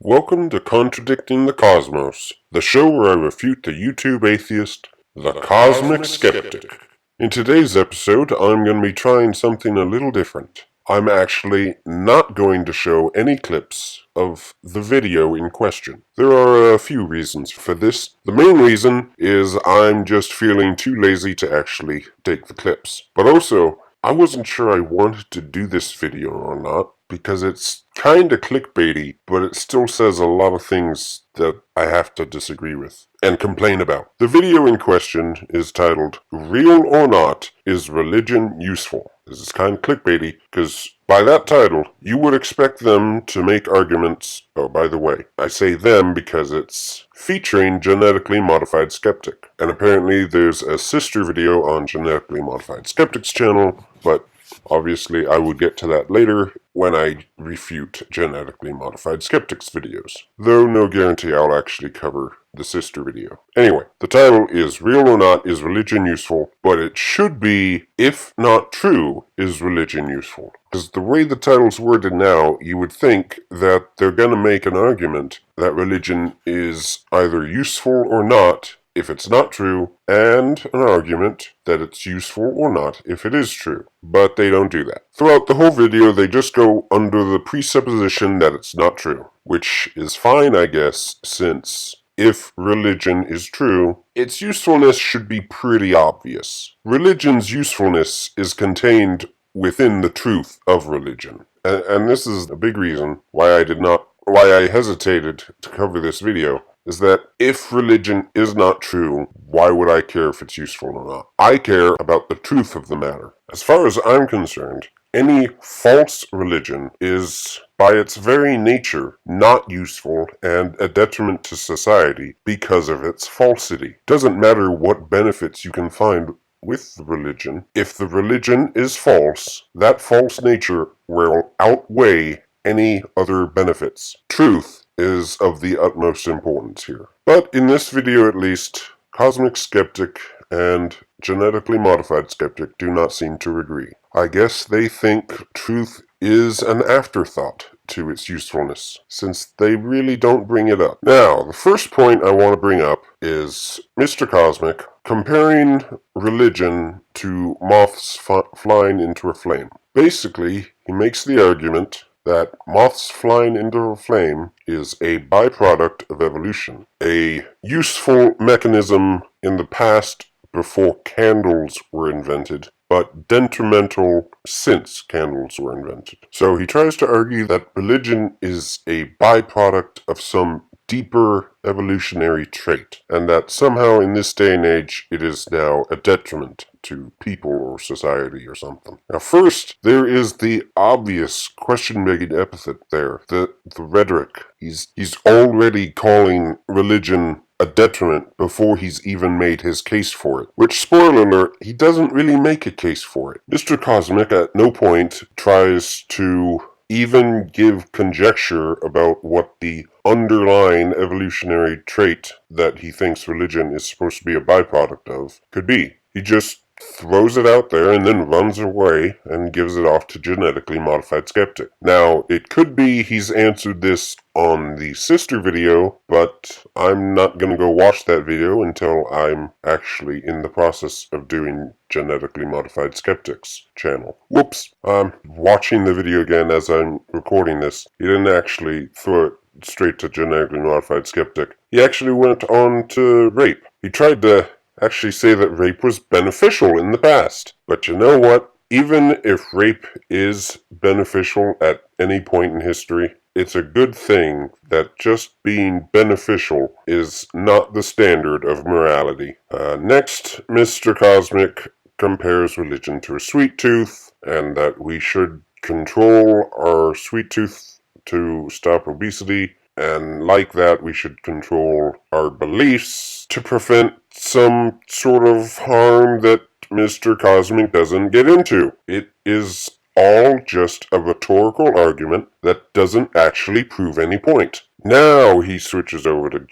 Welcome to Contradicting the Cosmos, the show where I refute the YouTube atheist, the Cosmic Skeptic. In today's episode, I'm going to be trying something a little different. I'm actually not going to show any clips of the video in question. There are a few reasons for this. The main reason is I'm just feeling too lazy to actually take the clips. But also, I wasn't sure I wanted to do this video or not, because it's kinda clickbaity, but it still says a lot of things that I have to disagree with and complain about. The video in question is titled, Real or Not, Is Religion Useful? This is kind of clickbaity, because by that title, you would expect them to make arguments. Oh, by the way, I say them because it's featuring Genetically Modified Skeptic. And apparently there's a sister video on Genetically Modified Skeptic's channel, but obviously I will get to that later when I refute Genetically Modified Skeptic's videos. Though no guarantee I'll actually cover the sister video. Anyway, the title is Real or Not, Is Religion Useful? But it should be, If Not True, Is Religion Useful? Because the way the title's worded now, you would think that they're gonna make an argument that religion is either useful or not if it's not true, and an argument that it's useful or not if it is true. But they don't do that. Throughout the whole video, they just go under the presupposition that it's not true, which is fine, I guess, since if religion is true, its usefulness should be pretty obvious. Religion's usefulness is contained within the truth of religion. And this is a big reason why I hesitated to cover this video, is that if religion is not true, why would I care if it's useful or not? I care about the truth of the matter. As far as I'm concerned, any false religion is, by its very nature, not useful and a detriment to society because of its falsity. Doesn't matter what benefits you can find with the religion. If the religion is false, that false nature will outweigh any other benefits. Truth is of the utmost importance here. But in this video at least, Cosmic Skeptic and Genetically Modified Skeptic do not seem to agree. I guess they think truth is an afterthought to its usefulness, since they really don't bring it up. Now, the first point I want to bring up is Mr. Cosmic comparing religion to moths flying into a flame. Basically, he makes the argument that moths flying into a flame is a byproduct of evolution, a useful mechanism in the past before candles were invented, but detrimental since candles were invented. So he tries to argue that religion is a byproduct of some deeper evolutionary trait, and that somehow in this day and age it is now a detriment to people or society or something. Now first, there is the obvious question-begging epithet there, the rhetoric. He's already calling religion a detriment before he's even made his case for it. Which, spoiler alert, he doesn't really make a case for it. Mr. Cosmic at no point tries to even give conjecture about what the underlying evolutionary trait that he thinks religion is supposed to be a byproduct of could be. He just throws it out there and then runs away and gives it off to Genetically Modified Skeptic. Now, it could be he's answered this on the sister video, but I'm not going to go watch that video until I'm actually in the process of doing Genetically Modified Skeptic's channel. Whoops, I'm watching the video again as I'm recording this. He didn't actually throw it straight to Genetically Modified Skeptic. He actually went on to rape. He tried to actually say that rape was beneficial in the past. But you know what? Even if rape is beneficial at any point in history, it's a good thing that just being beneficial is not the standard of morality. Next, Mr. Cosmic compares religion to a sweet tooth, and that we should control our sweet tooth to stop obesity, and like that we should control our beliefs to prevent some sort of harm that Mr. Cosmic doesn't get into. It is all just a rhetorical argument that doesn't actually prove any point. Now he switches over to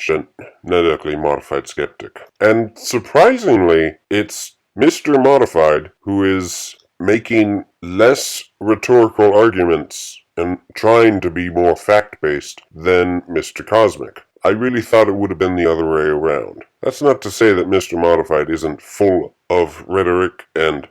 Genetically Modified Skeptic. And surprisingly, it's Mr. Modified who is making less rhetorical arguments and trying to be more fact-based than Mr. Cosmic. I really thought it would have been the other way around. That's not to say that Mr. Modified isn't full of rhetoric and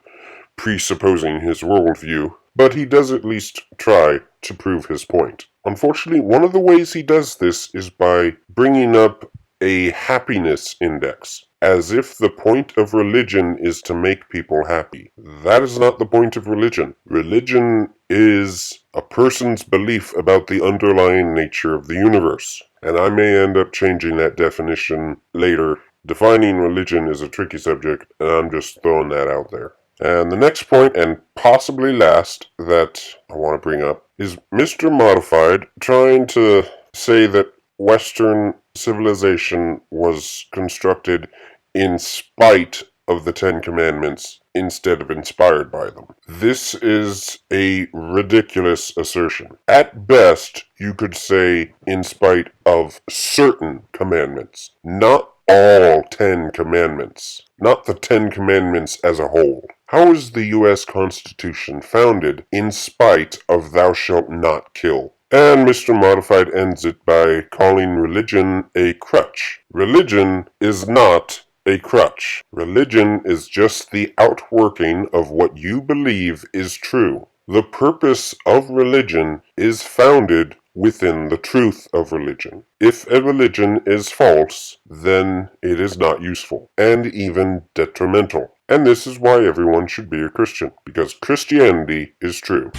presupposing his worldview, but he does at least try to prove his point. Unfortunately, one of the ways he does this is by bringing up a happiness index, as if the point of religion is to make people happy. That is not the point of religion. Religion is a person's belief about the underlying nature of the universe, and I may end up changing that definition later. Defining religion is a tricky subject, and I'm just throwing that out there. And the next point, and possibly last, that I want to bring up is Mr. Modified trying to say that Western civilization was constructed in spite of the Ten Commandments instead of inspired by them. This is a ridiculous assertion. At best, you could say in spite of certain commandments, not all 10 commandments, not the 10 commandments as a whole. How is the U.S. Constitution founded in spite of thou shalt not kill? And Mr. Modified ends it by calling religion a crutch. Religion is not a crutch. Religion is just the outworking of what you believe is true. The purpose of religion is founded within the truth of religion. If a religion is false, then it is not useful, and even detrimental. And this is why everyone should be a Christian, because Christianity is true.